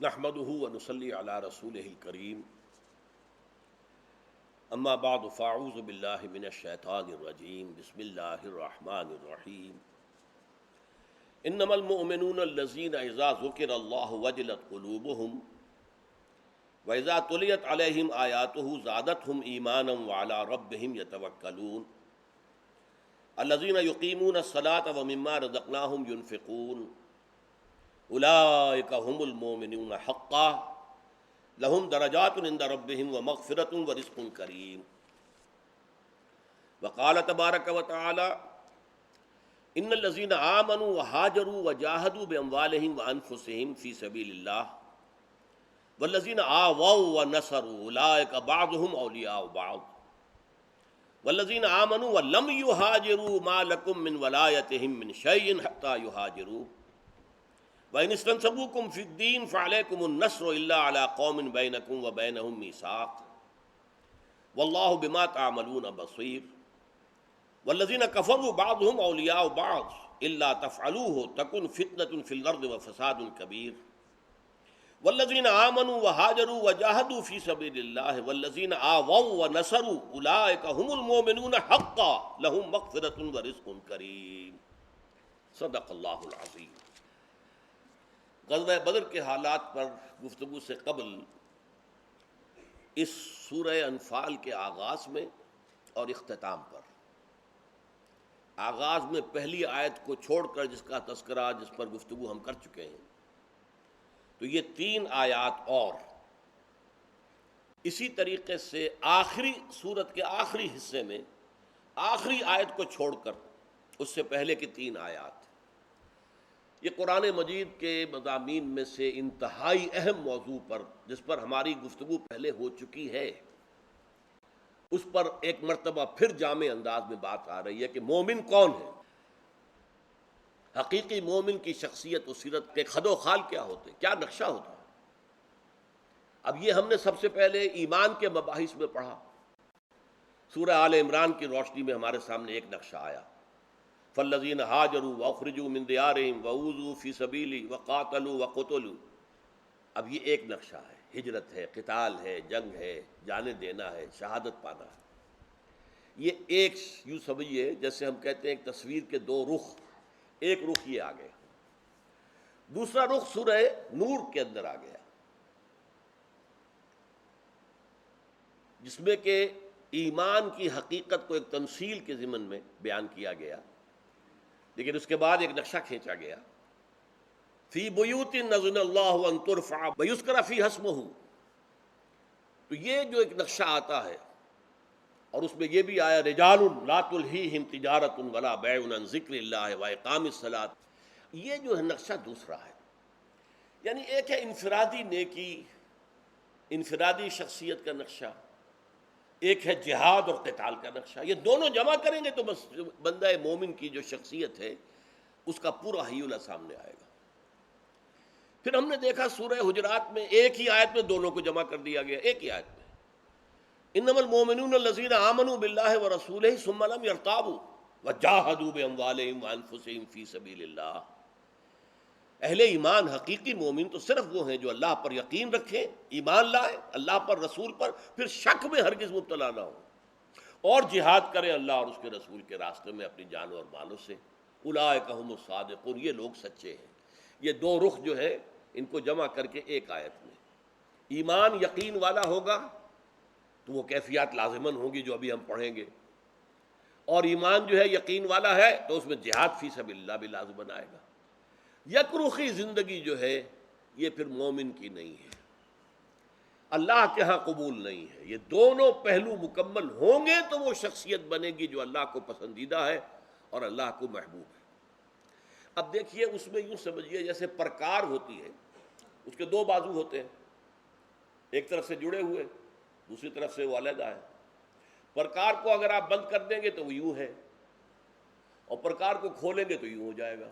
نحمده ونصلي على رسوله الكريم اما بعد فاعوذ بالله من الشيطان الرجيم بسم الله الرحمن الرحيم انما المؤمنون الذين اذا ذكر الله وجلت قلوبهم واذا تليت عليهم آياته زادتهم ايمانا وعلى ربهم يتوكلون الذين يقيمون الصلاة ومما رزقناهم ينفقون اولئک هم المؤمنون حقا لهم درجات عند ربهم ومغفرۃ ورزق کریم وقال تبارک وتعالی ان الذين آمنوا وهاجروا وجاهدوا باموالهم وانفسهم في سبيل الله والذين آووا ونصروا اولئک بعضهم اولیاء بعض والذين آمنوا ولم يهاجروا ما لكم من ولايتهم من شيء حتى يهاجروا وَإِنِ اسْتَنْصَرُوكُمْ فِي الدِّينِ فَعَلَيْكُمُ النَّصْرُ إِلَّا عَلَىٰ قَوْمٍ بَيْنَكُمْ وَبَيْنَهُم مِّيثَاقٌ وَاللَّهُ بِمَا تَعْمَلُونَ بَصِيرٌ وَالَّذِينَ كَفَرُوا بَعْضُهُمْ أَوْلِيَاءُ بَعْضٍ إِلَّا تَفْعَلُوهُ تَكُنْ فِتْنَةٌ فِي الْأَرْضِ وَفَسَادٌ كَبِيرٌ وَالَّذِينَ آمَنُوا وَهَاجَرُوا وَجَاهَدُوا فِي سَبِيلِ اللَّهِ وَالَّذِينَ آوَوا وَنَصَرُوا أُولَٰئِكَ هُمُ الْمُؤْمِنُونَ حَقًّا لَهُم مَّغْفِرَةٌ وَرِزْقٌ كَرِيمٌ صدق اللہ العظیم۔ غزوہ بدر کے حالات پر گفتگو سے قبل اس سورہ انفال کے آغاز میں اور اختتام پر، آغاز میں پہلی آیت کو چھوڑ کر جس کا تذکرہ، جس پر گفتگو ہم کر چکے ہیں، تو یہ 3 آیات اور اسی طریقے سے آخری سورت کے آخری حصے میں آخری آیت کو چھوڑ کر اس سے پہلے کی 3 آیات، یہ قرآن مجید کے مضامین میں سے انتہائی اہم موضوع پر، جس پر ہماری گفتگو پہلے ہو چکی ہے، اس پر ایک مرتبہ پھر جامع انداز میں بات آ رہی ہے کہ مومن کون ہے، حقیقی مومن کی شخصیت و سیرت کے خد و خال کیا ہوتے، کیا نقشہ ہوتا ہے۔ اب یہ ہم نے سب سے پہلے ایمان کے مباحث میں پڑھا، سورہ آل عمران کی روشنی میں ہمارے سامنے ایک نقشہ آیا، فالذین ہاجروا واخرجوا من دیارہم واوذوا فی سبیلی وقاتلوا وقتلوا۔ اب یہ ایک نقشہ ہے، ہجرت ہے، قتال ہے، جنگ ہے، جانیں دینا ہے، شہادت پانا ہے۔ یہ ایک یوں سمجھیے جیسے ہم کہتے ہیں ایک تصویر کے 2 رخ، ایک رخ یہ آ گیا، دوسرا رخ سورہ نور کے اندر آ گیا، جس میں کہ ایمان کی حقیقت کو ایک تمثیل کے ضمن میں بیان کیا گیا، لیکن اس کے بعد ایک نقشہ کھینچا گیا، فی بیوت اذن اللہ ان ترفع ویذکر فیہا اسمہ۔ تو یہ جو ایک نقشہ آتا ہے، اور اس میں یہ بھی آیا رجال لا تلہیہم تجارۃ ولا بیع عن ذکر اللہ واقام الصلاۃ، یہ جو ہے نقشہ دوسرا ہے، یعنی ایک ہے انفرادی نیکی، انفرادی شخصیت کا نقشہ، ایک ہے جہاد اور قتال کا نقشہ۔ یہ دونوں جمع کریں گے تو بس بندہ مومن کی جو شخصیت ہے اس کا پورا ہیولہ سامنے آئے گا۔ پھر ہم نے دیکھا سورہ حجرات میں ایک ہی آیت میں دونوں کو جمع کر دیا گیا، ایک ہی آیت میں، انما المؤمنون الذین آمنوا باللہ ورسولہ ثم لم یرتابوا وجاہدوا باموالہم وانفسہم فی سبیل اللہ۔ اہل ایمان، حقیقی مومن تو صرف وہ ہیں جو اللہ پر یقین رکھیں، ایمان لائیں اللہ پر، رسول پر، پھر شک میں ہرگز مبتلا نہ ہوں، اور جہاد کریں اللہ اور اس کے رسول کے راستے میں اپنی جانوں اور مالوں سے۔ اولئک هم الصادقون، یہ لوگ سچے ہیں۔ یہ 2 رخ جو ہے ان کو جمع کر کے ایک آیت میں، ایمان یقین والا ہوگا تو وہ کیفیات لازماً ہوں گی جو ابھی ہم پڑھیں گے، اور ایمان جو ہے یقین والا ہے تو اس میں جہاد فی سبیل اللہ بھی لازماً آئے گا۔ یک رخی زندگی جو ہے یہ پھر مومن کی نہیں ہے، اللہ کے ہاں قبول نہیں ہے۔ یہ دونوں پہلو مکمل ہوں گے تو وہ شخصیت بنے گی جو اللہ کو پسندیدہ ہے اور اللہ کو محبوب ہے۔ اب دیکھیے اس میں یوں سمجھیے جیسے پرکار ہوتی ہے، اس کے 2 بازو ہوتے ہیں، ایک طرف سے جڑے ہوئے، دوسری طرف سے وہ علیحدہ ہے۔ پرکار کو اگر آپ بند کر دیں گے تو وہ یوں ہے، اور پرکار کو کھولیں گے تو یوں ہو جائے گا۔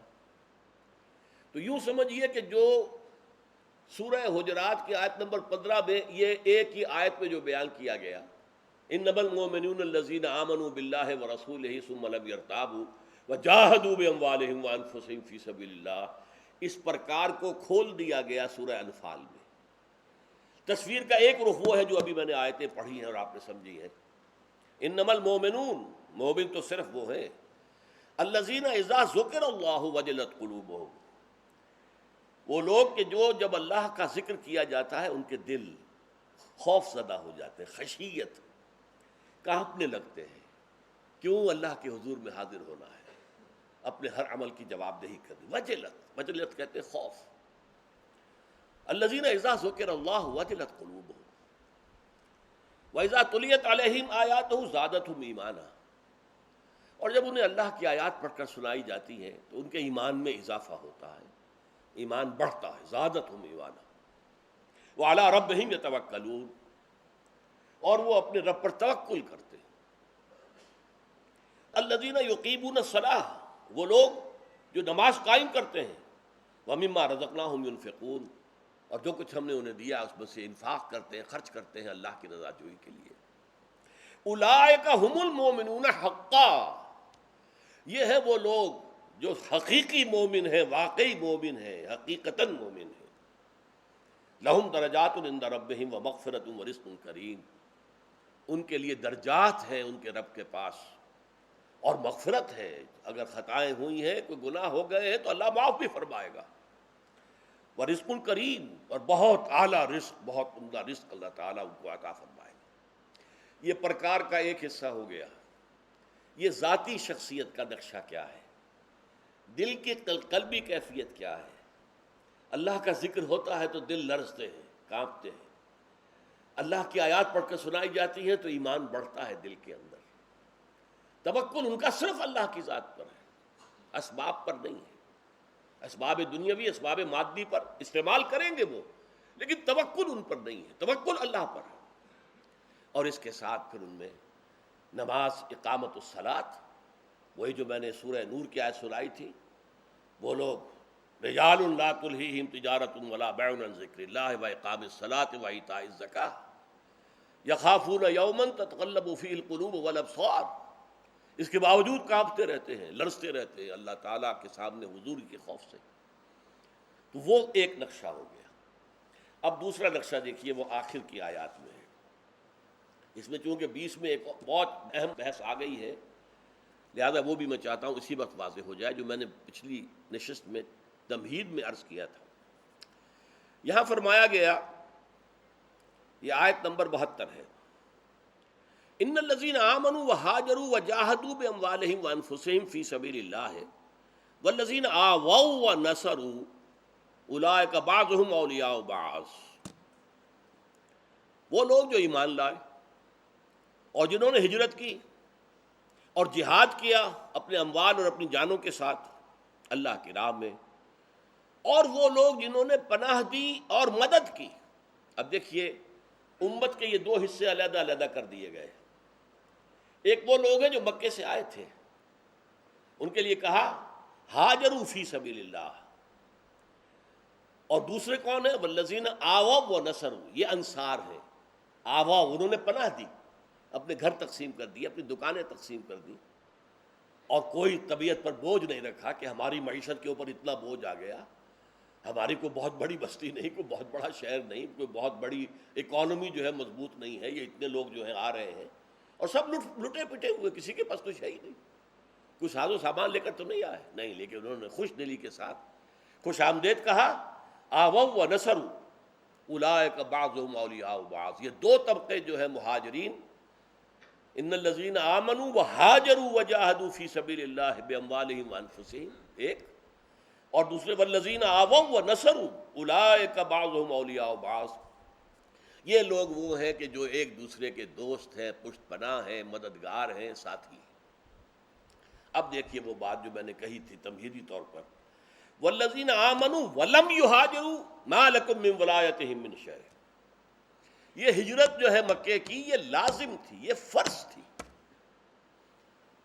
تو یوں سمجھیے کہ جو سورہ حجرات کی آیت نمبر 15 میں یہ ایک ہی آیت میں جو بیان کیا گیا، انما المؤمنون الذین آمنوا باللہ ورسولہ ثم لم یرتابوا وجاہدوا باموالہم وانفسہم فی سبیل اللہ، اس پرکار کو کھول دیا گیا سورہ انفال میں۔ تصویر کا ایک رخ وہ ہے جو ابھی میں نے آیتیں پڑھی ہیں اور آپ نے سمجھی ہیں، انما المومنون، مومن تو صرف وہ ہیں الذین اذا ذکر اللہ وجلت قلوبہم، وہ لوگ کہ جو جب اللہ کا ذکر کیا جاتا ہے ان کے دل خوف زدہ ہو جاتے ہیں، خشیت، کانپنے لگتے ہیں۔ کیوں؟ اللہ کے حضور میں حاضر ہونا ہے، اپنے ہر عمل کی جواب دہی کرنی۔ وجلت کہتے ہیں خوف۔ الذین اذا ذکر اللہ وجلت قلوبہم وَإِذَا تُلِيَتْ عَلَيْهِمْ آيَاتُهُ زَادَتْهُمْ ایمانا، اور جب انہیں اللہ کی آیات پڑھ کر سنائی جاتی ہیں تو ان کے ایمان میں اضافہ ہوتا ہے، ایمان بڑھتا ہے۔ زَادَتْهُمْ ایمانا وَعَلَىٰ رَبِّهِمْ يَتَوَکَّلُونَ، اور وہ اپنے رب پر توکل کرتے ہیں۔ الَّذِينَ يُقِيمُونَ الصَّلَاةَ، وہ لوگ جو نماز قائم کرتے ہیں، وَمِمَّا رَزَقْنَاهُمْ يُنْفِقُونَ، اور جو کچھ ہم نے انہیں دیا اس میں سے انفاق کرتے ہیں، خرچ کرتے ہیں اللہ کی رضا جوئی کے لیے۔ اولئک ھم المؤمنون حقا، یہ ہے وہ لوگ جو حقیقی مومن ہیں، واقعی مومن ہیں، حقیقتاً مومن ہیں۔ لہم درجات عند ربہم ومغفرۃ ورزق کریم، ان کے لیے درجات ہیں ان کے رب کے پاس اور مغفرت ہے۔ اگر خطائیں ہوئی ہیں، کوئی گناہ ہو گئے ہیں تو اللہ معاف بھی فرمائے گا۔ ورزق کریم، اور بہت اعلیٰ رزق، بہت عمدہ رزق اللہ تعالیٰ ان کو عطا فرمائے گا۔ یہ پرکار کا ایک حصہ ہو گیا۔ یہ ذاتی شخصیت کا نقشہ کیا ہے، دل کی قلبی کیفیت کیا ہے۔ اللہ کا ذکر ہوتا ہے تو دل لرزتے ہیں، کانپتے ہیں۔ اللہ کی آیات پڑھ کر سنائی جاتی ہیں تو ایمان بڑھتا ہے دل کے اندر۔ توکل ان کا صرف اللہ کی ذات پر ہے، اسباب پر نہیں ہے۔ اسباب دنیاوی، اسباب مادی پر استعمال کریں گے وہ، لیکن توکل ان پر نہیں ہے، توکل اللہ پر ہے۔ اور اس کے ساتھ پھر ان میں نماز، اقامت الصلاۃ، وہی جو میں نے سورہ نور کی آیت سنائی تھی، وہ لوگ رجال لا تلہیہم تجارۃ ولا بیع عن ذکر اللہ واقام الصلاۃ وایتاء الزکاۃ یخافون یوما تتقلب فیہ القلوب والابصار، اس کے باوجود کانپتے رہتے ہیں، لرزتے رہتے ہیں اللہ تعالیٰ کے سامنے حضور کے خوف سے۔ تو وہ ایک نقشہ ہو گیا۔ اب دوسرا نقشہ دیکھیے، وہ آخر کی آیات میں ہے۔ اس میں چونکہ بیچ میں ایک بہت اہم بحث آ گئی ہے، لہذا وہ بھی میں چاہتا ہوں اسی وقت واضح ہو جائے جو میں نے پچھلی نشست میں تمہید میں عرض کیا تھا۔ یہاں فرمایا گیا، یہ آیت نمبر 72 ہے، ان الذین آمنوا وہاجروا وجاہدوا باموالہم وانفسہم فی سبیل اللہ والذین آووا ونصروا اولئک بعضهم اولیاء بعض، وہ لوگ جو ایمان لائے اور جنہوں نے ہجرت کی اور جہاد کیا اپنے اموال اور اپنی جانوں کے ساتھ اللہ کی راہ میں، اور وہ لوگ جنہوں نے پناہ دی اور مدد کی۔ اب دیکھیے، امت کے یہ دو حصے علیحدہ علیحدہ کر دیے گئے۔ ایک وہ لوگ ہیں جو مکے سے آئے تھے، ان کے لیے کہا ہاجروا فی سبیل اللہ، اور دوسرے کون ہیں؟ والذین آووا ونصروا، یہ انصار ہیں۔ آوا، انہوں نے پناہ دی، اپنے گھر تقسیم کر دی، اپنی دکانیں تقسیم کر دی، اور کوئی طبیعت پر بوجھ نہیں رکھا کہ ہماری معیشت کے اوپر اتنا بوجھ آ گیا، ہماری کوئی بہت بڑی بستی نہیں، کوئی بہت بڑا شہر نہیں، کوئی بہت بڑی اکانومی جو ہے مضبوط نہیں ہے، یہ اتنے لوگ جو ہیں آ رہے ہیں اور سب لٹے پٹے ہوئے، کسی کے پاس کچھ ہے ہی نہیں، کچھ ساز و سامان لے کر تو نہیں آئے، نہیں، لیکن انہوں نے خوش دلی کے ساتھ خوش آمدید کہا، آووا ونصروا اولئک بعضهم اولیاء بعض۔ یہ دو طبقے جو ہیں مہاجرین، ان الذین آمنوا وہاجروا وجاہدوا فی سبیل اللہ باموالہم وانفسہم ایک، اور دوسرے والذین آووا ونصروا اولئک بعضهم اولیاء بعض، یہ لوگ وہ ہیں کہ جو ایک دوسرے کے دوست ہیں، پشت پناہ ہیں، مددگار ہیں، ساتھی ہیں۔ اب دیکھیے وہ بات جو میں نے کہی تھی تمہیدی طور پر، والذین آمنوا ولم یہاجروا ما لکم من ولایتہم من شیء، یہ ہجرت جو ہے مکے کی یہ لازم تھی، یہ فرض تھی،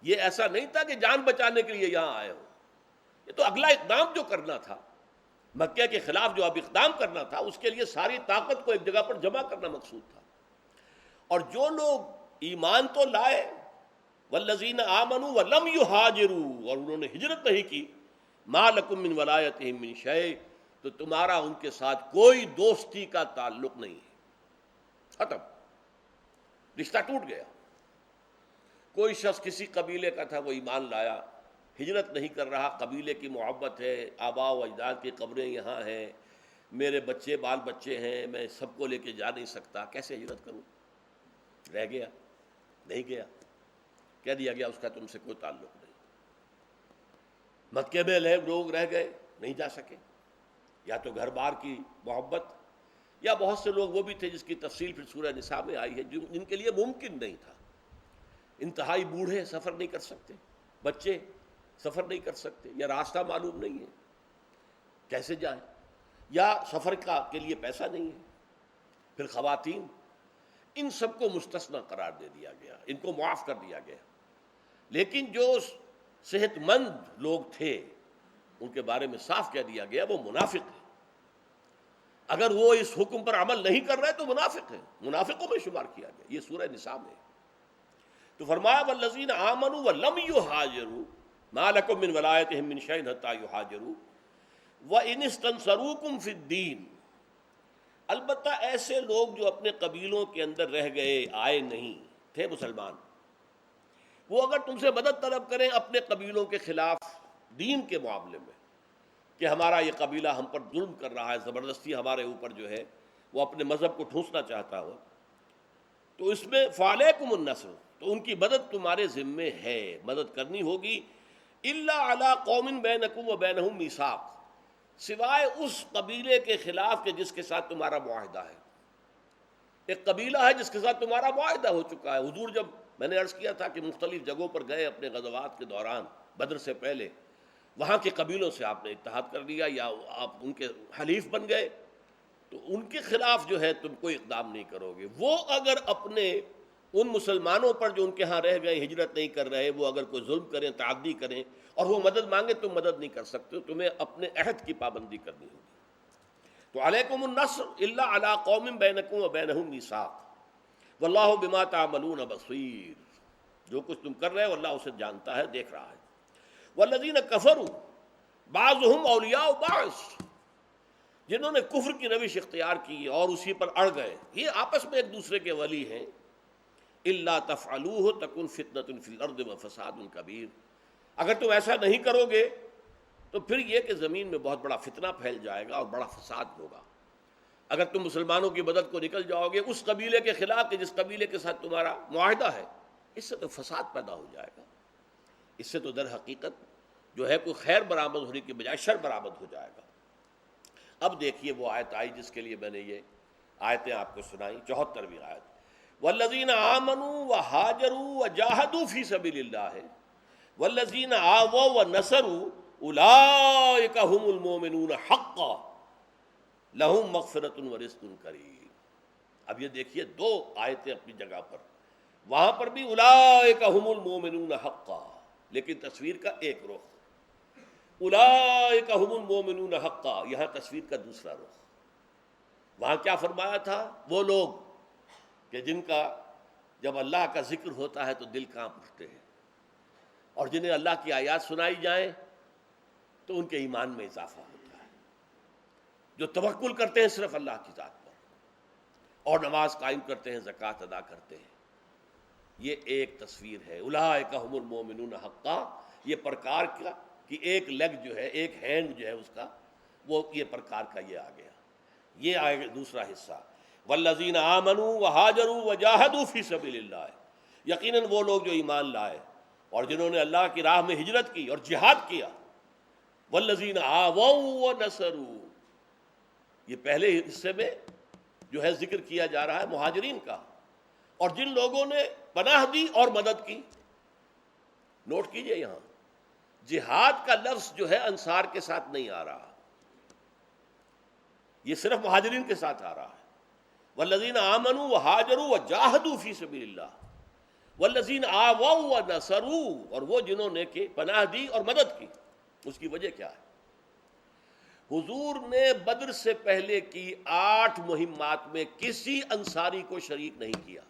یہ ایسا نہیں تھا کہ جان بچانے کے لیے یہاں آئے ہو، یہ تو اگلا اقدام جو کرنا تھا، مکہ کے خلاف جو اب اقدام کرنا تھا، اس کے لیے ساری طاقت کو ایک جگہ پر جمع کرنا مقصود تھا۔ اور جو لوگ ایمان تو لائے، والذین آمنوا ولم یہاجروا، اور انہوں نے ہجرت نہیں کی، ما لکم من ولایتہم من شیء، تو تمہارا ان کے ساتھ کوئی دوستی کا تعلق نہیں ہے، ختم، رشتہ ٹوٹ گیا۔ کوئی شخص کسی قبیلے کا تھا، وہ ایمان لایا، ہجرت نہیں کر رہا، قبیلے کی محبت ہے، آباء و اجداد کی قبریں یہاں ہیں، میرے بچے بال بچے ہیں، میں سب کو لے کے جا نہیں سکتا، کیسے ہجرت کروں؟ رہ گیا، نہیں گیا، کہہ دیا گیا اس کا تم سے کوئی تعلق نہیں۔ مکے میں لوگ رہ گئے، نہیں جا سکے، یا تو گھر بار کی محبت، یا بہت سے لوگ وہ بھی تھے جس کی تفصیل پھر سورہ نساء میں آئی ہے، جن کے لیے ممکن نہیں تھا، انتہائی بوڑھے سفر نہیں کر سکتے، بچے سفر نہیں کر سکتے، یا راستہ معلوم نہیں ہے کیسے جائیں، یا سفر کے لیے پیسہ نہیں ہے، پھر خواتین، ان سب کو مستثنی قرار دے دیا گیا، ان کو معاف کر دیا گیا۔ لیکن جو صحت مند لوگ تھے ان کے بارے میں صاف کہہ دیا گیا وہ منافق ہے، اگر وہ اس حکم پر عمل نہیں کر رہے تو منافق ہے، منافقوں میں شمار کیا گیا، یہ سورہ نساء میں۔ تو فرمایا والذین آمنوا ولم یہاجروا ما لکم من ولایتہم من شیء حتی یہاجروا وان استنصروکم فی الدین، البتہ ایسے لوگ جو اپنے قبیلوں کے اندر رہ گئے، آئے نہیں تھے مسلمان، وہ اگر تم سے مدد طلب کریں اپنے قبیلوں کے خلاف دین کے معاملے میں، کہ ہمارا یہ قبیلہ ہم پر ظلم کر رہا ہے، زبردستی ہمارے اوپر جو ہے وہ اپنے مذہب کو ٹھونسنا چاہتا ہو، تو اس میں فعلیکم النصر، تو ان کی مدد تمہارے ذمے ہے، مدد کرنی ہوگی، الا علی قوم بینکم و بینہم میثاق، سوائے اس قبیلے کے خلاف کہ جس کے ساتھ تمہارا معاہدہ ہے۔ ایک قبیلہ ہے جس کے ساتھ تمہارا معاہدہ ہو چکا ہے، حضور جب میں نے عرض کیا تھا کہ مختلف جگہوں پر گئے اپنے غزوات کے دوران، بدر سے پہلے، وہاں کے قبیلوں سے آپ نے اتحاد کر لیا یا آپ ان کے حلیف بن گئے، تو ان کے خلاف جو ہے تم کوئی اقدام نہیں کرو گے۔ وہ اگر اپنے ان مسلمانوں پر جو ان کے ہاں رہ گئے، ہجرت نہیں کر رہے، وہ اگر کوئی ظلم کریں، تعدی کریں اور وہ مدد مانگے، تم مدد نہیں کر سکتے، تمہیں اپنے عہد کی پابندی کرنی ہوگی۔ تو علیکم النصر الا علی قوم بینکم و بینہم میثاق واللہ بما تعملون بصیر، جو کچھ تم کر رہے ہو اللہ اسے جانتا ہے، دیکھ رہا ہے۔ والذین کفروا بعضهم اولیاء بعض، جنہوں نے کفر کی روش اختیار کی اور اسی پر اڑ گئے، یہ آپس میں ایک دوسرے کے ولی ہیں، الا تفعلوہ تکن فتنۃ فی الارض وفساد کبیر، اگر تم ایسا نہیں کرو گے تو پھر یہ کہ زمین میں بہت بڑا فتنہ پھیل جائے گا اور بڑا فساد ہوگا۔ اگر تم مسلمانوں کی مدد کو نکل جاؤ گے اس قبیلے کے خلاف کہ جس قبیلے کے ساتھ تمہارا معاہدہ ہے، اس سے تو فساد پیدا ہو جائے گا، اس سے تو در حقیقت جو ہے کوئی خیر برآمد ہونے کی بجائے شر برآمد ہو جائے گا۔ اب دیکھیے وہ آیت آئی جس کے لیے میں نے یہ آیتیں آپ کو سنائیں، 74ویں آیت، والذین آمنوا وہاجروا وجاہدوا فی سبیل اللہ والذین آووا ونصروا اولئک هم المؤمنون حقا لہم مغفرۃ ورزق کریم۔ اب یہ دیکھیے دو آیتیں اپنی جگہ پر، وہاں پر بھی اولئک هم المؤمنون حقا، لیکن تصویر کا ایک رخ، اولئک هم المؤمنون حقا، یہاں تصویر کا دوسرا رخ۔ وہاں کیا فرمایا تھا؟ وہ لوگ کہ جن کا جب اللہ کا ذکر ہوتا ہے تو دل کانپ اٹھتے ہیں، اور جنہیں اللہ کی آیات سنائی جائیں تو ان کے ایمان میں اضافہ ہوتا ہے، جو توکل کرتے ہیں صرف اللہ کی ذات پر اور نماز قائم کرتے ہیں، زکوٰۃ ادا کرتے ہیں۔ یہ ایک تصویر ہے، اولئک هم المؤمنون حقا، یہ پرکار کی ایک لیگ جو ہے، ایک ہینڈ جو ہے اس کا، وہ یہ پرکار کا یہ آ گیا، یہ آئے گا دوسرا حصہ، والذین آمنوا وہاجروا وجاہدوا فی سبیل اللہ، یقیناً وہ لوگ جو ایمان لائے اور جنہوں نے اللہ کی راہ میں ہجرت کی اور جہاد کیا، والذین آووا ونصروا، یہ پہلے حصے میں جو ہے ذکر کیا جا رہا ہے مہاجرین کا، اور جن لوگوں نے پناہ دی اور مدد کی۔ نوٹ کیجئے یہاں جہاد کا لفظ جو ہے انصار کے ساتھ نہیں آ رہا، یہ صرف مہاجرین کے ساتھ آ رہا ہے۔ والذین آمنوا وہاجروا وجاہدوا فی سبیل اللہ والذین آووا ونصروا، اور وہ جنہوں نے کہ پناہ دی اور مدد کی۔ اس کی وجہ کیا ہے؟ حضور نے بدر سے پہلے کی 8 مہمات میں کسی انصاری کو شریک نہیں کیا۔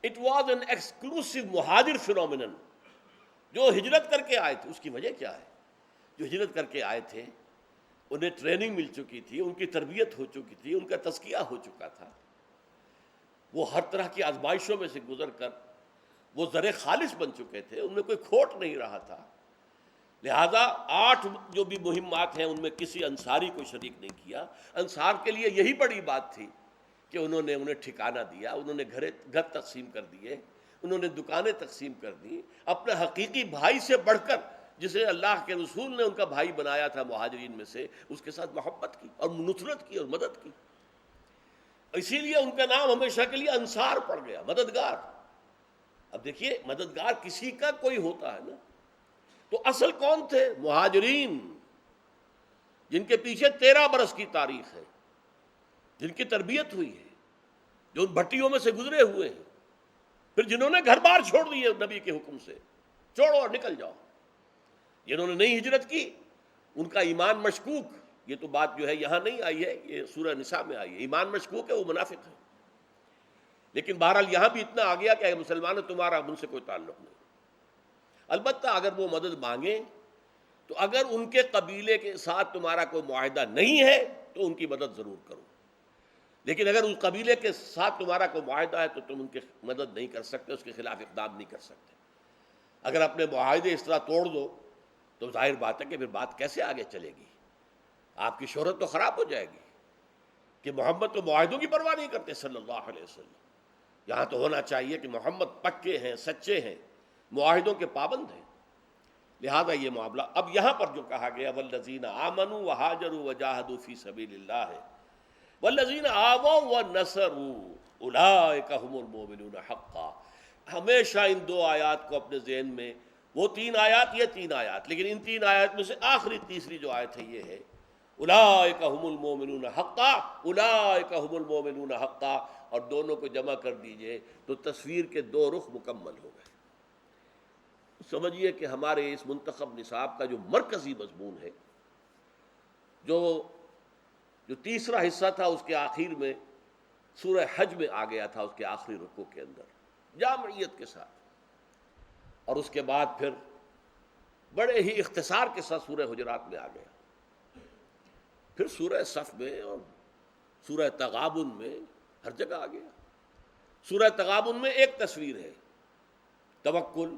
It was an exclusive مہاجر phenomenon جو ہجرت کر کے آئے تھے اس کی وجہ کیا ہے؟ جو ہجرت کر کے آئے تھے انہیں ٹریننگ مل چکی تھی، ان کی تربیت ہو چکی تھی، ان کا تزکیہ ہو چکا تھا، وہ ہر طرح کی آزمائشوں میں سے گزر کر وہ زر خالص بن چکے تھے، ان میں کوئی کھوٹ نہیں رہا تھا۔ لہذا 8 جو بھی مہمات ہیں ان میں کسی انصاری کو شریک نہیں کیا۔ انصار کے لیے یہی بڑی بات تھی کہ انہوں نے انہیں ٹھکانہ دیا، انہوں نے گھر تقسیم کر دیے، انہوں نے دکانیں تقسیم کر دی، اپنے حقیقی بھائی سے بڑھ کر جسے اللہ کے رسول نے ان کا بھائی بنایا تھا مہاجرین میں سے، اس کے ساتھ محبت کی اور نصرت کی اور مدد کی۔ اسی لیے ان کا نام ہمیشہ کے لیے انصار پڑ گیا، مددگار۔ اب دیکھیے مددگار کسی کا کوئی ہوتا ہے نا، تو اصل کون تھے؟ مہاجرین، جن کے پیچھے 13 برس کی تاریخ ہے، جن کی تربیت ہوئی ہے، جو ان بھٹیوں میں سے گزرے ہوئے ہیں، پھر جنہوں نے گھر بار چھوڑ دیے نبی کے حکم سے، چھوڑو اور نکل جاؤ۔ جنہوں نے نہیں ہجرت کی ان کا ایمان مشکوک، یہ تو بات جو ہے یہاں نہیں آئی ہے، یہ سورہ نساء میں آئی ہے، ایمان مشکوک ہے، وہ منافق ہے۔ لیکن بہرحال یہاں بھی اتنا آ گیا کہ اے مسلمان تمہارا ان سے کوئی تعلق نہیں۔ البتہ اگر وہ مدد مانگیں تو اگر ان کے قبیلے کے ساتھ تمہارا کوئی معاہدہ نہیں ہے تو ان کی مدد ضرور کرو، لیکن اگر اس قبیلے کے ساتھ تمہارا کوئی معاہدہ ہے تو تم ان کی مدد نہیں کر سکتے، اس کے خلاف اقدام نہیں کر سکتے۔ اگر اپنے معاہدے اس طرح توڑ دو تو ظاہر بات ہے کہ پھر بات کیسے آگے چلے گی؟ آپ کی شہرت تو خراب ہو جائے گی کہ محمد تو معاہدوں کی پرواہ نہیں کرتے صلی اللہ علیہ وسلم۔ یہاں تو ہونا چاہیے کہ محمد پکے ہیں، سچے ہیں، معاہدوں کے پابند ہیں۔ لہذا یہ معاملہ اب یہاں پر جو کہا گیا والذین آمنوا وہاجروا وجاہدوا فی سبیل اللہ ہے، والذین آووا ونصروا اولئک هم المؤمنون حقا، ہمیشہ ان 2 آیات کو اپنے ذہن میں، وہ 3 آیات یہ 3 آیات، لیکن ان 3 آیات میں سے آخری تیسری جو آیت ہے یہ ہے اولئک هم المؤمنون حقا، اولئک هم المؤمنون حقا، اور دونوں کو جمع کر دیجئے تو تصویر کے 2 رخ مکمل ہو گئے۔ سمجھیے کہ ہمارے اس منتخب نصاب کا جو مرکزی مضمون ہے، جو تیسرا حصہ تھا اس کے آخر میں سورہ حج میں آ گیا تھا، اس کے آخری رکوع کے اندر جامعیت کے ساتھ، اور اس کے بعد پھر بڑے ہی اختصار کے ساتھ سورہ حجرات میں آ گیا، پھر سورہ صف میں اور سورہ تغابن میں ہر جگہ آ گیا۔ سورہ تغابن میں ایک تصویر ہے، توکل،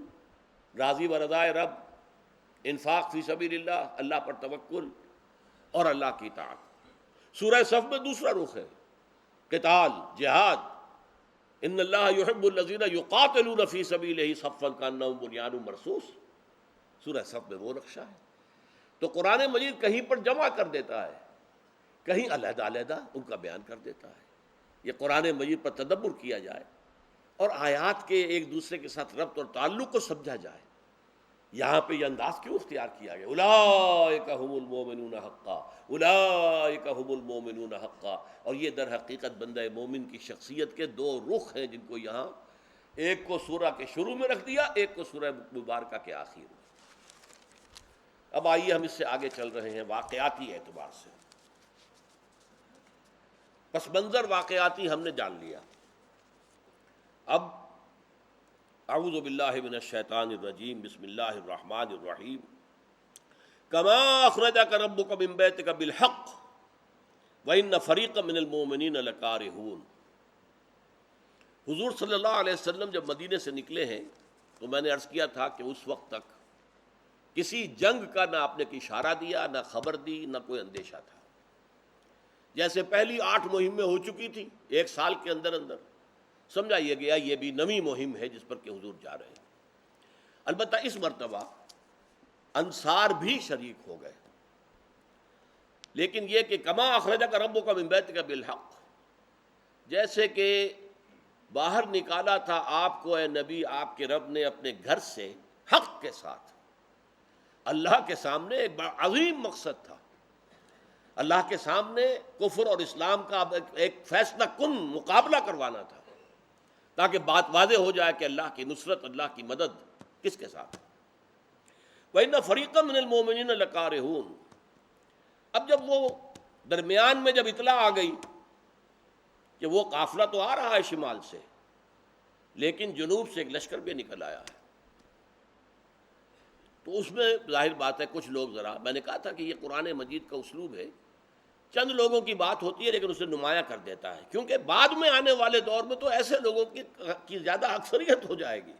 راضی و رضائے رب، انفاق فی سبیل اللہ، اللہ پر توکل اور اللہ کی اطاعت۔ سورہ صف میں دوسرا رخ ہے، قتال، جہاد، ان اللہ یحب الذین یقاتلون فی سبیلہ صفا کانہم بنیان مرصوص۔ سورہ صف میں وہ نقشہ ہے۔ تو قرآن مجید کہیں پر جمع کر دیتا ہے، کہیں علیحدہ علیحدہ ان کا بیان کر دیتا ہے۔ یہ قرآن مجید پر تدبر کیا جائے اور آیات کے ایک دوسرے کے ساتھ ربط اور تعلق کو سمجھا جائے، یہاں پہ یہ انداز کیوں اختیار کیا گیا؟ اولئک هم المؤمنون حقا، اولئک هم المؤمنون حقا، اور یہ در حقیقت بندہ مومن کی شخصیت کے 2 رخ ہیں، جن کو یہاں ایک کو سورہ کے شروع میں رکھ دیا، ایک کو سورہ مبارکہ کے آخر میں۔ اب آئیے ہم اس سے آگے چل رہے ہیں واقعاتی اعتبار سے۔ پس منظر واقعاتی ہم نے جان لیا، اب اعوذ باللہ من الشیطان الرجیم، بسم اللہ الرحمن الرحیم۔ کما اخرجک ربک من بیتک بالحق وان فریقا من المؤمنین لکارہون۔ حضور صلی اللہ علیہ وسلم جب مدینے سے نکلے ہیں تو میں نے عرض کیا تھا کہ اس وقت تک کسی جنگ کا نہ آپ نے اشارہ دیا، نہ خبر دی، نہ کوئی اندیشہ تھا۔ جیسے پہلی 8 مہمیں ہو چکی تھی 1 سال کے اندر اندر، سمجھا یہ گیا یہ بھی نئی مہم ہے جس پر کہ حضور جا رہے ہیں۔ البتہ اس مرتبہ انصار بھی شریک ہو گئے، لیکن یہ کہ کما اخرجک ربک من بیتک بالحق، جیسے کہ باہر نکالا تھا آپ کو اے نبی آپ کے رب نے اپنے گھر سے حق کے ساتھ، اللہ کے سامنے ایک بڑا عظیم مقصد تھا، اللہ کے سامنے کفر اور اسلام کا ایک فیصلہ کن مقابلہ کروانا تھا، تاکہ بات واضح ہو جائے کہ اللہ کی نصرت، اللہ کی مدد کس کے ساتھ ہے۔ وَإِنَّ فَرِيقًا مِّنَ الْمُؤْمِنِينَ لَكَارِهُونَ۔ اب جب وہ درمیان میں جب اطلاع آ گئی کہ وہ قافلہ تو آ رہا ہے شمال سے، لیکن جنوب سے ایک لشکر بھی نکل آیا ہے، تو اس میں ظاہر بات ہے کچھ لوگ ذرا، میں نے کہا تھا کہ یہ قرآن مجید کا اسلوب ہے، چند لوگوں کی بات ہوتی ہے لیکن اسے نمایاں کر دیتا ہے، کیونکہ بعد میں آنے والے دور میں تو ایسے لوگوں کی زیادہ اکثریت ہو جائے گی،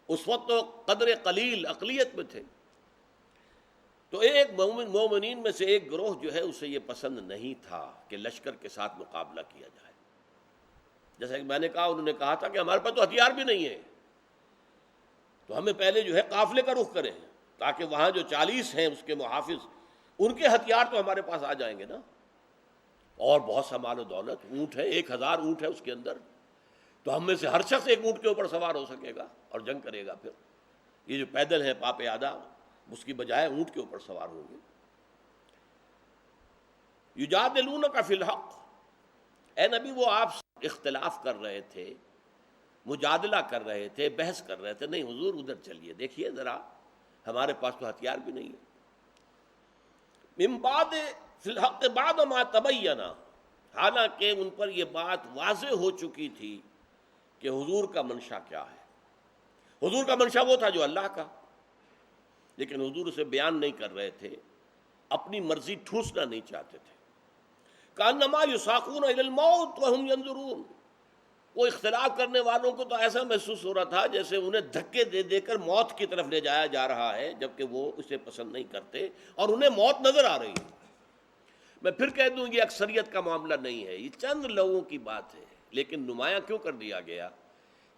اس وقت تو قدر قلیل اقلیت میں تھے۔ تو ایک مومنین میں سے ایک گروہ جو ہے اسے یہ پسند نہیں تھا کہ لشکر کے ساتھ مقابلہ کیا جائے۔ جیسا کہ میں نے کہا، انہوں نے کہا تھا کہ ہمارے پاس تو ہتھیار بھی نہیں ہے، تو ہمیں پہلے جو ہے قافلے کا رخ کریں تاکہ وہاں جو 40 ہیں اس کے محافظ، ان کے ہتھیار تو ہمارے پاس آ جائیں گے نا، اور بہت سا مال و دولت، اونٹ ہے، 1000 اونٹ ہے اس کے اندر، تو ہم میں سے ہر شخص ایک اونٹ کے اوپر سوار ہو سکے گا اور جنگ کرے گا۔ پھر یہ جو پیدل ہے پاپ آدھا، اس کی بجائے اونٹ کے اوپر سوار ہوں گے۔ یجادلونک فی الحق، اے نبی وہ آپ اختلاف کر رہے تھے، مجادلہ کر رہے تھے، بحث کر رہے تھے، نہیں حضور ادھر چلیے، دیکھیے ذرا ہمارے پاس تو ہتھیار بھی نہیں ہے۔ من بعد فی الحق بعد ما تبین، حالانکہ ان پر یہ بات واضح ہو چکی تھی کہ حضور کا منشا کیا ہے۔ حضور کا منشا وہ تھا جو اللہ کا، لیکن حضور اسے بیان نہیں کر رہے تھے، اپنی مرضی ٹھوسنا نہیں چاہتے تھے۔ کانما یساقون الی الموت وہم ینظرون، وہ اختلاف کرنے والوں کو تو ایسا محسوس ہو رہا تھا جیسے انہیں دھکے دے دے کر موت کی طرف لے جایا جا رہا ہے، جبکہ وہ اسے پسند نہیں کرتے اور انہیں موت نظر آ رہی ہے۔ میں پھر کہہ دوں یہ اکثریت کا معاملہ نہیں ہے، یہ چند لوگوں کی بات ہے، لیکن نمایاں کیوں کر دیا گیا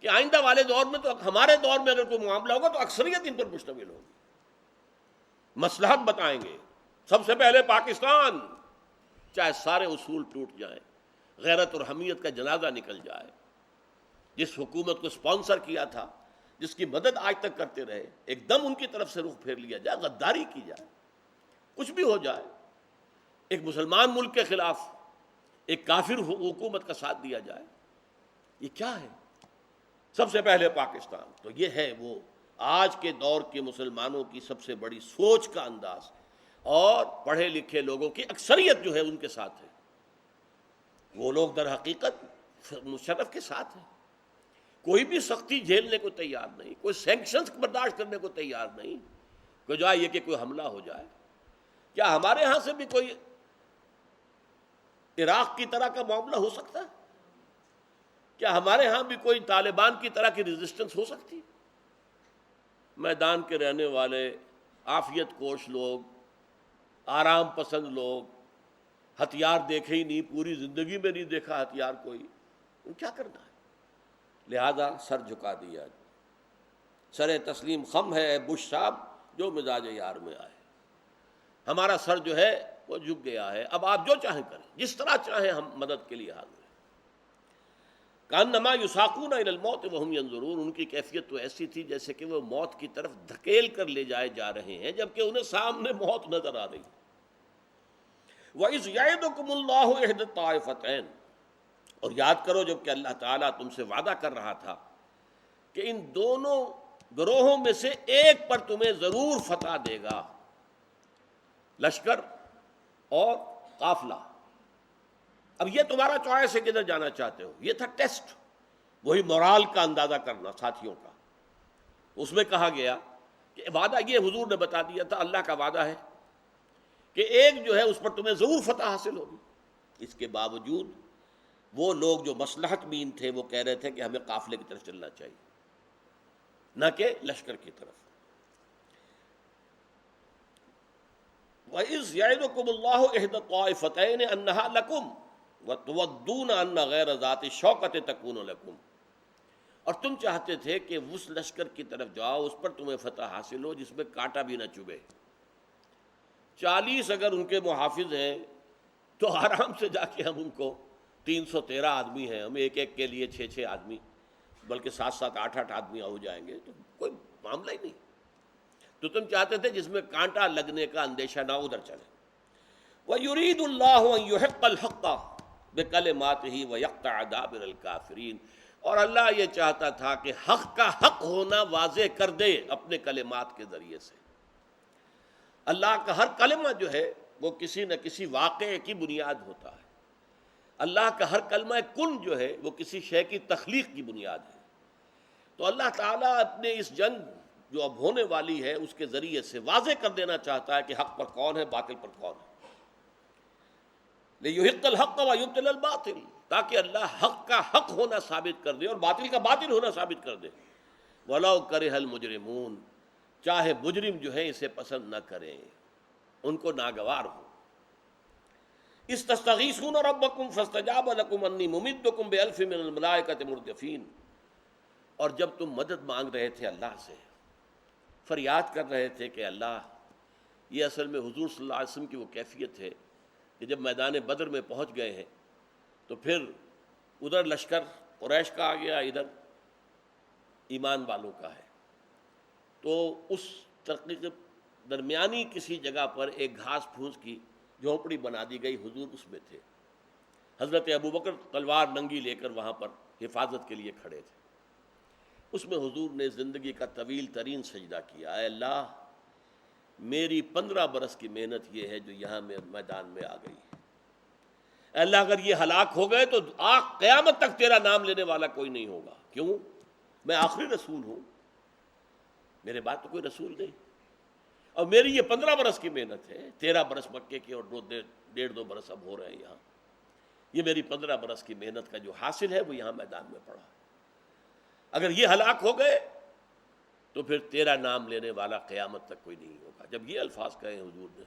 کہ آئندہ والے دور میں، تو ہمارے دور میں اگر کوئی معاملہ ہوگا تو اکثریت ان پر مشتمل ہوگی، مصلحت بتائیں گے۔ سب سے پہلے پاکستان، چاہے سارے اصول ٹوٹ جائیں، غیرت اور حمیت کا جنازہ نکل جائے، جس حکومت کو سپانسر کیا تھا، جس کی مدد آج تک کرتے رہے، ایک دم ان کی طرف سے رخ پھیر لیا جائے، غداری کی جائے، کچھ بھی ہو جائے، ایک مسلمان ملک کے خلاف ایک کافر حکومت کا ساتھ دیا جائے، یہ کیا ہے؟ سب سے پہلے پاکستان، تو یہ ہے وہ آج کے دور کے مسلمانوں کی سب سے بڑی سوچ کا انداز، اور پڑھے لکھے لوگوں کی اکثریت جو ہے ان کے ساتھ ہے۔ وہ لوگ در حقیقت مشرف کے ساتھ ہیں، کوئی بھی سختی جھیلنے کو تیار نہیں، کوئی سینکشنز برداشت کرنے کو تیار نہیں، بجائے یہ کہ کوئی حملہ ہو جائے۔ کیا ہمارے ہاں سے بھی کوئی عراق کی طرح کا معاملہ ہو سکتا ہے؟ کیا ہمارے ہاں بھی کوئی طالبان کی طرح کی ریزسٹنس ہو سکتی؟ میدان کے رہنے والے عافیت کوش لوگ، آرام پسند لوگ، ہتھیار دیکھے ہی نہیں، پوری زندگی میں نہیں دیکھا ہتھیار کوئی، کیا کرنا ہے؟ لہذا سر جھکا دیا، سر تسلیم خم ہے اے بش صاحب جو مزاج یار میں آئے، ہمارا سر جو ہے وہ جھک گیا ہے، اب آپ جو چاہیں کریں، جس طرح چاہیں ہم مدد کے لیے حاضر ہیں۔ کانما یساقون الی الموت وہم ینظرون، ان کی کیفیت تو ایسی تھی جیسے کہ وہ موت کی طرف دھکیل کر لے جائے جا رہے ہیں، جبکہ انہیں سامنے موت نظر آ رہی ہے۔ وَإِذْ يَعِدُكُمُ اللَّهُ إِحْدَى الطَّائِفَتَيْنِ، اور یاد کرو جب کہ اللہ تعالیٰ تم سے وعدہ کر رہا تھا کہ ان دونوں گروہوں میں سے ایک پر تمہیں ضرور فتح دے گا، لشکر اور قافلہ۔ اب یہ تمہارا چوائس ہے کدھر جانا چاہتے ہو، یہ تھا ٹیسٹ، وہی مورال کا اندازہ کرنا ساتھیوں کا۔ اس میں کہا گیا کہ وعدہ یہ حضور نے بتا دیا تھا، اللہ کا وعدہ ہے کہ ایک جو ہے اس پر تمہیں ضرور فتح حاصل ہوگی۔ اس کے باوجود وہ لوگ جو مصلحت بین تھے وہ کہہ رہے تھے کہ ہمیں قافلے کی طرف چلنا چاہیے، نہ کہ لشکر کی طرف۔ وَإِذْ يَعِدُكُمُ اللَّهُ إِحْدَى الطَّائِفَتَيْنِ أَنَّهَا لَكُمْ وَتُوَدُّونَ أَنَّ غَيْرَ ذَاتِ الشَّوْكَةِ تَكُونُ لَكُمْ، اور تم چاہتے تھے کہ اس لشکر کی طرف جاؤ اس پر تمہیں فتح حاصل ہو جس میں کانٹا بھی نہ چبھے۔ 40 اگر ان کے محافظ ہیں تو آرام سے جا کے ہم ان کو 313 آدمی ہیں، ہم ایک ایک کے لیے 6 آدمی، بلکہ 7 8 آدمی ہو جائیں گے، تو کوئی معاملہ ہی نہیں۔ تو تم چاہتے تھے جس میں کانٹا لگنے کا اندیشہ نہ، ادھر چلے۔ وَيُرِيدُ اللَّهُ أَن يُحِقَّ الْحَقَّ بِكَلِمَاتِهِ وَيَقْطَعَ دَابِرَ الْكَافِرِينَ، اور اللہ یہ چاہتا تھا کہ حق کا حق ہونا واضح کر دے اپنے کلمات کے ذریعے سے۔ اللہ کا ہر کلمہ جو ہے وہ کسی نہ کسی واقعے کی بنیاد ہوتا ہے، اللہ کا ہر کلمہ کن جو ہے وہ کسی شے کی تخلیق کی بنیاد ہے۔ تو اللہ تعالیٰ اپنے اس جنگ جو اب ہونے والی ہے اس کے ذریعے سے واضح کر دینا چاہتا ہے کہ حق پر کون ہے، باطل پر کون ہے۔ لِيُحِقَّ الْحَقَّ وَيُبْطِلَ الْبَاطِلَ، تاکہ اللہ حق کا حق ہونا ثابت کر دے اور باطل کا باطل ہونا ثابت کر دے۔ وَلَوْ كَرِهَ الْمُجْرِمُونَ، چاہے مجرم جو ہیں اسے پسند نہ کریں، ان کو ناگوار ہو۔ اِسْتَسْتَغِيثُونَ رَبَّكُمْ فَاسْتَجَابَ لَكُمْ أَنِّي مُمِدُّكُمْ بِأَلْفٍ مِّنَ الْمَلَائِكَةِ مُرْدِفِينَ، اور جب تم مدد مانگ رہے تھے اللہ سے، فریاد کر رہے تھے کہ اللہ، یہ اصل میں حضور صلی اللہ علیہ وسلم کی وہ کیفیت ہے کہ جب میدان بدر میں پہنچ گئے ہیں تو پھر ادھر لشکر قریش کا آ گیا، ادھر ایمان والوں کا ہے، تو اس تحقیق درمیانی کسی جگہ پر ایک گھاس پھوس کی جھونپڑی بنا دی گئی، حضور اس میں تھے۔ حضرت ابوبکر تلوار ننگی لے کر وہاں پر حفاظت کے لیے کھڑے تھے۔ اس میں حضور نے زندگی کا طویل ترین سجدہ کیا، اے اللہ میری 15 برس کی محنت یہ ہے جو یہاں میں میدان میں آ گئی ہے، اے اللہ اگر یہ ہلاک ہو گئے تو قیامت تک تیرا نام لینے والا کوئی نہیں ہوگا، کیوں؟ میں آخری رسول ہوں، میرے بعد تو کوئی رسول نہیں، اور میری یہ 15 برس کی محنت ہے، 13 برس مکے کی اور 1.5-2 برس اب ہو رہے ہیں یہاں، یہ میری 15 برس کی محنت کا جو حاصل ہے وہ یہاں میدان میں پڑا۔ اگر یہ ہلاک ہو گئے تو پھر تیرا نام لینے والا قیامت تک کوئی نہیں ہوگا۔ جب یہ الفاظ کہے حضور نے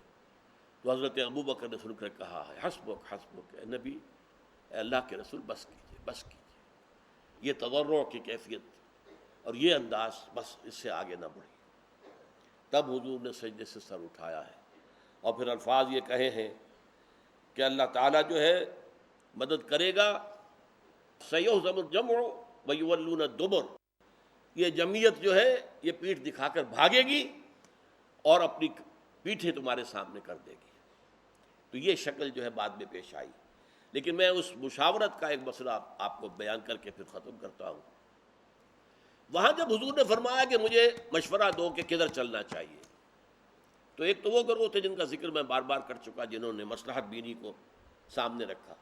تو حضرت ابوبکر نے سن کر کہا ہے حسبک حسبک، اے نبی، اے اللہ کے رسول بس کیجئے بس کیجئے، یہ تضرع کی کیفیت اور یہ انداز، بس اس سے آگے نہ بڑھی۔ تب حضور نے سجدے سے سر اٹھایا ہے اور پھر الفاظ یہ کہے ہیں کہ اللہ تعالیٰ جو ہے مدد کرے گا، سَيُهْزَمُ الْجَمْعُ وَيُوَلُّونَ الدُّبُرَ، یہ جمعیت جو ہے یہ پیٹھ دکھا کر بھاگے گی اور اپنی پیٹھیں تمہارے سامنے کر دے گی۔ تو یہ شکل جو ہے بعد میں پیش آئی، لیکن میں اس مشاورت کا ایک مسئلہ آپ کو بیان کر کے پھر ختم کرتا ہوں۔ وہاں جب حضور نے فرمایا کہ مجھے مشورہ دو کہ کدھر چلنا چاہیے، تو ایک تو وہ گروہ تھے جن کا ذکر میں بار بار کر چکا، جنہوں نے مصلحت بینی کو سامنے رکھا،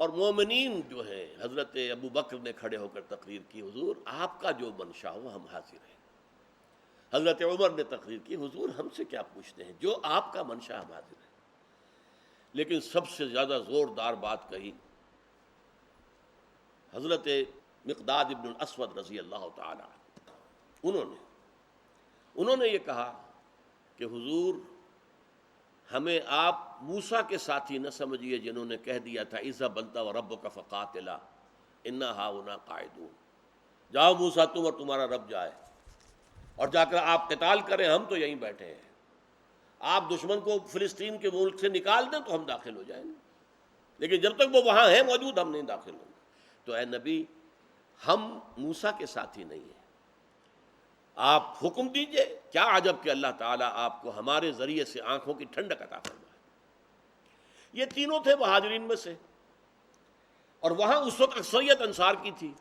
اور مومنین جو ہیں حضرت ابو بکر نے کھڑے ہو کر تقریر کی، حضور آپ کا جو منشا ہو ہم حاضر ہیں۔ حضرت عمر نے تقریر کی، حضور ہم سے کیا پوچھتے ہیں، جو آپ کا منشا ہم حاضر ہیں۔ لیکن سب سے زیادہ زوردار بات کہی حضرت مقداد ابن الاسود رضی اللہ تعالی عنہ، انہوں نے یہ کہا کہ حضور ہمیں آپ موسیٰ کے ساتھی نہ سمجھیے جنہوں نے کہہ دیا تھا اذهب انت وربک فقاتلا انا ہاہنا قاعدون، جاؤ موسیٰ تم اور تمہارا رب جائے اور جا کر آپ قتال کریں، ہم تو یہیں بیٹھے ہیں، آپ دشمن کو فلسطین کے ملک سے نکال دیں تو ہم داخل ہو جائیں گے، لیکن جب تک وہ وہاں ہیں موجود ہم نہیں داخل ہوں گے۔ تو اے نبی ہم موسیٰ کے ساتھی نہیں ہیں، آپ حکم دیجئے، کیا عجب کہ اللہ تعالیٰ آپ کو ہمارے ذریعے سے آنکھوں کی ٹھنڈک عطا فرمائے۔ یہ تینوں تھے مہاجرین میں سے، اور وہاں اس وقت اکثریت انصار کی تھی،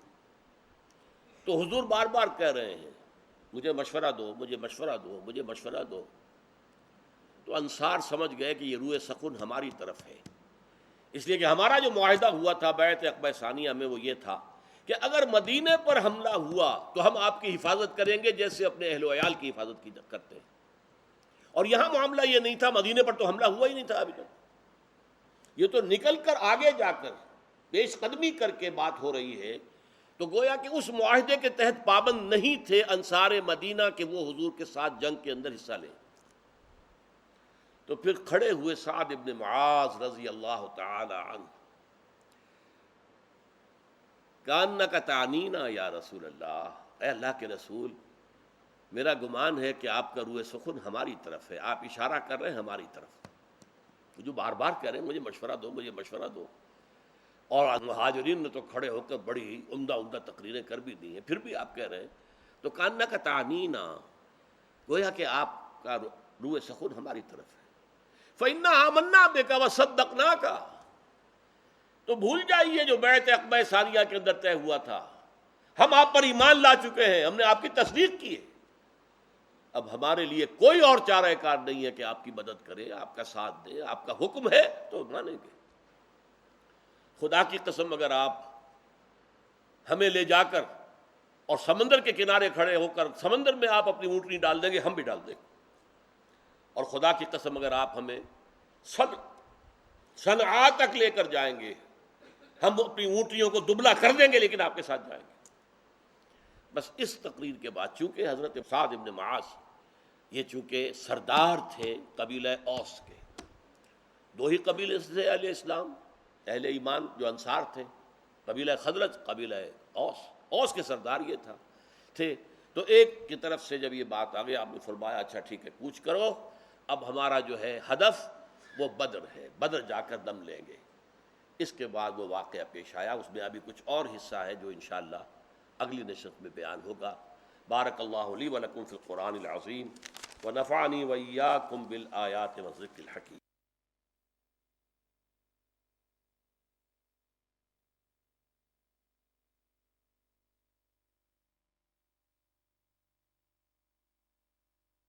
تو حضور بار بار کہہ رہے ہیں مجھے مشورہ دو، مجھے مشورہ دو، مجھے مشورہ دو۔ تو انصار سمجھ گئے کہ یہ روئے سخن ہماری طرف ہے، اس لیے کہ ہمارا جو معاہدہ ہوا تھا بیعت عقبہ ثانیہ میں وہ یہ تھا کہ اگر مدینے پر حملہ ہوا تو ہم آپ کی حفاظت کریں گے جیسے اپنے اہل و عیال کی حفاظت کرتے ہیں، اور یہاں معاملہ یہ نہیں تھا، مدینے پر تو حملہ ہوا ہی نہیں تھا ابھی تک، یہ تو نکل کر آگے جا کر پیش قدمی کر کے بات ہو رہی ہے، تو گویا کہ اس معاہدے کے تحت پابند نہیں تھے انصار مدینہ کہ وہ حضور کے ساتھ جنگ کے اندر حصہ لیں۔ تو پھر کھڑے ہوئے سعد ابن معاذ رضی اللہ تعالی عنہ، کانک تعنینا یا رسول اللہ، اے اللہ کے رسول میرا گمان ہے کہ آپ کا روئے سخن ہماری طرف ہے، آپ اشارہ کر رہے ہیں ہماری طرف، جو بار بار کہہ رہے ہیں مجھے مشورہ دو، مجھے مشورہ دو، اور مہاجرین نے تو کھڑے ہو کر بڑی عمدہ عمدہ تقریریں کر بھی دی ہیں، پھر بھی آپ کہہ رہے ہیں، تو کانک تعنینا، گویا کہ آپ کا روئے سخن ہماری طرف ہے۔ فَإِنَّا آمَنَّا بِكَ وَصَدَّقْنَاكَ، تو بھول جائیے جو بیعت عقبہ ثانیہ کے اندر طے ہوا تھا، ہم آپ پر ایمان لا چکے ہیں، ہم نے آپ کی تصدیق کی ہے، اب ہمارے لیے کوئی اور چارہ کار نہیں ہے کہ آپ کی مدد کرے، آپ کا ساتھ دے، آپ کا حکم ہے تو مانیں گے۔ خدا کی قسم اگر آپ ہمیں لے جا کر اور سمندر کے کنارے کھڑے ہو کر سمندر میں آپ اپنی اونٹنی ڈال دیں گے، ہم بھی ڈال دیں گے، اور خدا کی قسم اگر آپ ہمیں صنعاء تک لے کر جائیں گے، ہم اپنی اونٹنیوں کو دبلا کر دیں گے لیکن آپ کے ساتھ جائیں گے۔ بس اس تقریر کے بعد چونکہ حضرت سعد بن معاذ یہ چونکہ سردار تھے قبیلہ اوس کے، دو ہی قبیلے سے اہل اسلام، اہل ایمان جو انصار تھے، قبیلہ خزرج، قبیلہ اوس کے سردار یہ تھے، تو ایک کی طرف سے جب یہ بات آ گئی، آپ نے فرمایا اچھا ٹھیک ہے کوچ کرو، اب ہمارا جو ہے ہدف وہ بدر ہے، بدر جا کر دم لیں گے۔ اس کے بعد وہ واقعہ پیش آیا، اس میں ابھی کچھ اور حصہ ہے جو انشاءاللہ اگلی نشست میں بیان ہوگا۔ بارک اللہ لی و لکم فی القرآن العظیم ونفعنی وإیاکم بالآیات والذکر الحکیم۔